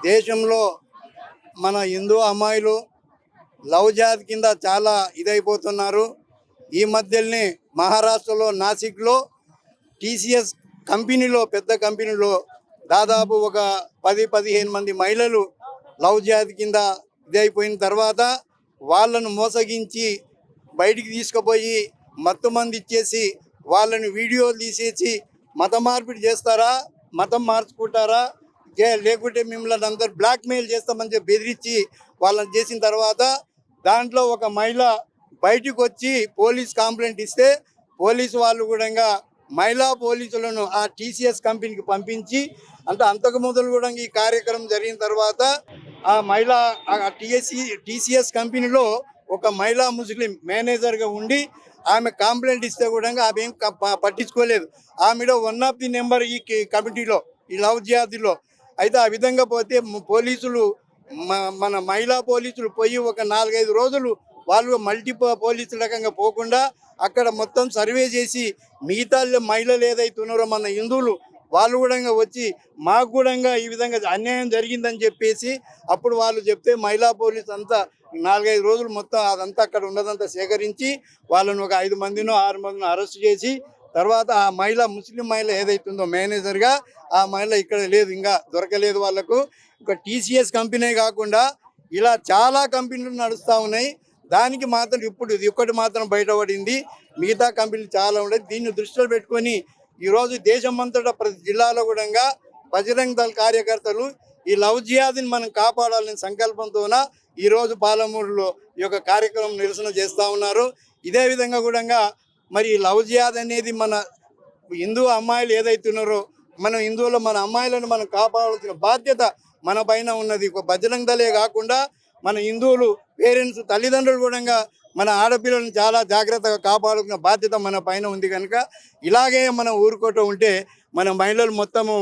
దేశంలో మన హిందూ అమ్మాయిలు లవ్ జాత్ కింద చాలా ఇదైపోతున్నారు. ఈ మధ్యనే మహారాష్ట్రలో నాసిక్లో టీసీఎస్ కంపెనీలో పెద్ద కంపెనీలో దాదాపు ఒక 10-15 మంది మహిళలు లవ్ జాత్ కింద ఇదైపోయిన తర్వాత వాళ్ళను మోసగించి బయటికి తీసుకుపోయి మత్తు మంది ఇచ్చేసి వాళ్ళని వీడియోలు తీసేసి మత మార్పిడి చేస్తారా, మతం మార్చుకుంటారా, లేకుంటే మిమ్మల్ని అందరు బ్లాక్మెయిల్ చేస్తామని చెప్పి బెదిరించి వాళ్ళని చేసిన తర్వాత దాంట్లో ఒక మహిళ బయటకు వచ్చి పోలీస్ కంప్లైంట్ ఇస్తే పోలీసు వాళ్ళు కూడా మహిళా పోలీసులను ఆ టీసీఎస్ కంపెనీకి పంపించి అంతకు మొదలు కూడా ఈ కార్యక్రమం జరిగిన తర్వాత ఆ మహిళా టీసీఎస్ కంపెనీలో ఒక మహిళా ముస్లిం మేనేజర్గా ఉండి ఆమె కంప్లైంట్ ఇస్తే కూడా ఆమె ఏం పట్టించుకోలేదు. ఆమెలో 1 ఆఫ్ ది నెంబర్ ఈ కమిటీలో ఈ లవ్ జిహాద్లో. అయితే ఆ విధంగా పోతే పోలీసులు మన మహిళా పోలీసులు పోయి ఒక 4-5 రోజులు వాళ్ళు మల్టీ పోలీసు రకంగా పోకుండా అక్కడ మొత్తం సర్వే చేసి మిగతా మహిళలు ఏదైతే ఉన్నారో మన హిందువులు వాళ్ళు కూడా వచ్చి మాకు కూడా ఈ విధంగా అన్యాయం జరిగిందని చెప్పేసి అప్పుడు వాళ్ళు చెప్తే మహిళా పోలీసు అంతా 4-5 రోజులు మొత్తం అదంతా అక్కడ ఉన్నదంతా సేకరించి వాళ్ళను ఒక 5 మందినో 6 మందినో అరెస్ట్ చేసి తర్వాత ఆ మహిళ ముస్లిం మహిళ ఏదైతుందో మేనేజర్గా ఆ మహిళ ఇక్కడ లేదు, ఇంకా దొరకలేదు వాళ్ళకు. ఒక టీసీఎస్ కంపెనీ కాకుండా ఇలా చాలా కంపెనీలు నడుస్తూ ఉన్నాయి. దానికి మాత్రం ఇప్పుడు ఇది ఒక్కటి మాత్రం బయటపడింది, మిగతా కంపెనీలు చాలా ఉన్నాయి. దీన్ని దృష్టిలో పెట్టుకొని ఈరోజు దేశమంతటా ప్రతి జిల్లాలో కూడా బజరంగ్ దళ్ కార్యకర్తలు ఈ లవ్ జిహాద్ని మనం కాపాడాలని సంకల్పంతోన ఈరోజు పాలమూరులో ఈ యొక్క కార్యక్రమం నిరసన చేస్తూ ఉన్నారు. ఇదే విధంగా కూడా మరి లవ్ జిహాద్ అనేది మన హిందూ అమ్మాయిలు ఏదైతే ఉన్నారో మన హిందువులో మన అమ్మాయిలను మనం కాపాడాల్సిన బాధ్యత మన పైన ఉన్నది. ఒక బజరంగ్ దళే కాకుండా మన హిందువులు పేరెంట్స్ తల్లిదండ్రులు కూడా మన ఆడపిల్లలను చాలా జాగ్రత్తగా కాపాడుకున్న బాధ్యత మన పైన ఉంది. కనుక ఇలాగే మనం ఊరుకోవటం ఉంటే మన మహిళలు మొత్తము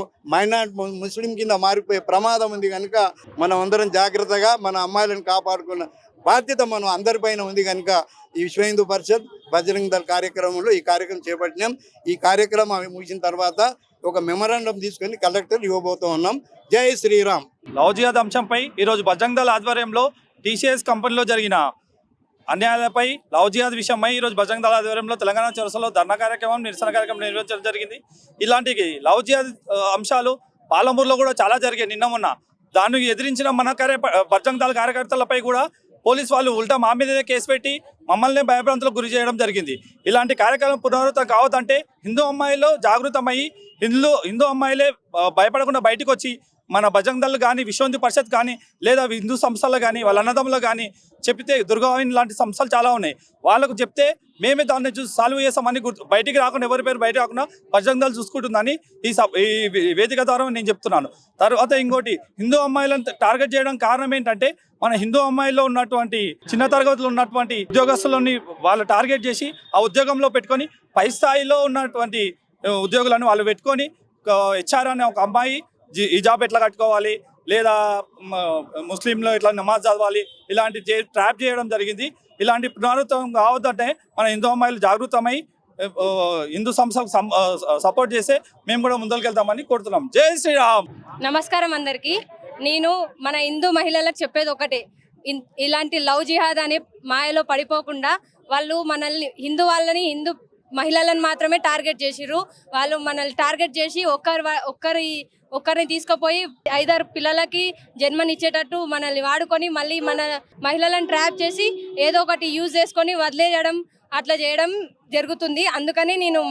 ముస్లిం కింద మారిపోయే ప్రమాదం ఉంది. కనుక మనం అందరం జాగ్రత్తగా మన అమ్మాయిలను కాపాడుకున్న బాధ్యత మనం అందరిపైన ఉంది. కనుక ఈ విశ్వ హిందూ పరిషత్ బజరంగ్ దళ్ కార్యక్రమంలో ఈ కార్యక్రమం చేపట్టినాం. ఈ కార్యక్రమం ముగిసిన తర్వాత ఒక మెమరాండం తీసుకొని కలెక్టర్ ఇవ్వబోతూ ఉన్నాం. జై శ్రీరామ్. లవ్ జిహాద్ అంశంపై ఈరోజు బజరంగ్ దళ్ ఆధ్వర్యంలో టీసీఎస్ కంపెనీలో జరిగిన అన్యాయాలపై లవ్ జిహాద్ విషయమై ఈరోజు బజరంగ్ దళ్ ఆధ్వర్యంలో తెలంగాణ చౌరస్తాలో ధర్నా కార్యక్రమం, నిరసన కార్యక్రమం నిర్వహించడం జరిగింది. ఇలాంటి లవ్ జిహాద్ అంశాలు పాలమూరులో కూడా చాలా జరిగాయి నిన్న మొన్న. దాన్ని ఎదిరించిన మన బజరంగ్ దళ్ కార్యకర్తలపై కూడా పోలీసు వాళ్ళు ఉల్టా మా మీదనే కేసు పెట్టి మమ్మల్ని భయభ్రాంతులకు గురి చేయడం జరిగింది. ఇలాంటి కార్యక్రమం పునరావృతం కావద్దంటే హిందూ అమ్మాయిలు జాగృతమయ్యి హిందూ అమ్మాయిలే భయపడకుండా బయటకు వచ్చి మన బజరంగ్ దళ్ కానీ విశ్వ హిందూ పరిషత్ కానీ లేదా హిందూ సంస్థలు కానీ వాళ్ళ అన్నదమ్ములు కానీ చెప్తే దుర్గావాహిని లాంటి సంస్థలు చాలా ఉన్నాయి, వాళ్ళకు చెప్తే మేమే దాన్ని చూసి సాల్వ్ చేస్తామని బయటికి రాకుండా ఎవరి పేరు బయట రాకుండా బజరంగ్ దళ్ చూసుకుంటుందని ఈ వేదిక ద్వారా నేను చెప్తున్నాను. తర్వాత ఇంకోటి, హిందూ అమ్మాయిలను టార్గెట్ చేయడం కారణం ఏంటంటే మన హిందూ అమ్మాయిల్లో ఉన్నటువంటి చిన్న తరగతులు ఉన్నటువంటి ఉద్యోగస్తులని వాళ్ళు టార్గెట్ చేసి ఆ ఉద్యోగంలో పెట్టుకొని పై స్థాయిలో ఉన్నటువంటి ఉద్యోగులను వాళ్ళు పెట్టుకొని హెచ్ఆర్ అనే ఒక అమ్మాయి హిజాబ్ ఎట్లా కట్టుకోవాలి లేదా ముస్లింలో ఎట్లా నమాజ్ చదవాలి ఇలాంటి ట్రాప్ చేయడం జరిగింది. ఇలాంటి పునరావృతం కావద్దంటే మన హిందూ అమ్మాయిలు జాగృతమై హిందూ సంస్థకు సపోర్ట్ చేస్తే మేము కూడా ముందరికెళ్తామని కోరుతున్నాం. జై శ్రీరామ్. నమస్కారం అందరికీ. నేను మన హిందూ మహిళలకు చెప్పేది ఒకటే, ఇలాంటి లవ్ జిహాద్ అనే మాయలో పడిపోకుండా వాళ్ళు మనల్ని హిందూ మహిళలను మాత్రమే టార్గెట్ చేసిర్రు. వాళ్ళు మనల్ని టార్గెట్ చేసి ఒక్కరిని తీసుకుపోయి 5-6 పిల్లలకి జన్మనిచ్చేటట్టు మనల్ని వాడుకొని మళ్ళీ మన మహిళలను ట్రాప్ చేసి ఏదో ఒకటి యూజ్ చేసుకొని వదిలేయడం అట్లా చేయడం జరుగుతుంది. అందుకని నేను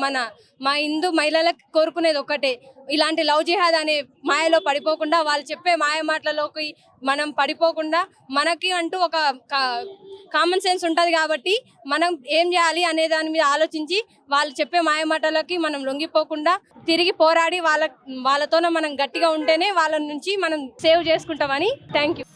మా హిందూ మహిళలకు కోరుకునేది ఒక్కటే, ఇలాంటి లవ్ జిహాద్ అనే మాయలో పడిపోకుండా వాళ్ళు చెప్పే మాయ మాటలలోకి మనం పడిపోకుండా మనకి అంటూ ఒక కామన్ సెన్స్ ఉంటుంది కాబట్టి మనం ఏం చేయాలి అనే దాని మీద ఆలోచించి వాళ్ళు చెప్పే మాయ మాటలకి మనం లొంగిపోకుండా తిరిగి పోరాడి వాళ్ళతోనే మనం గట్టిగా ఉంటేనే వాళ్ళ నుంచి మనం సేవ్ చేసుకుంటామని. Thank you.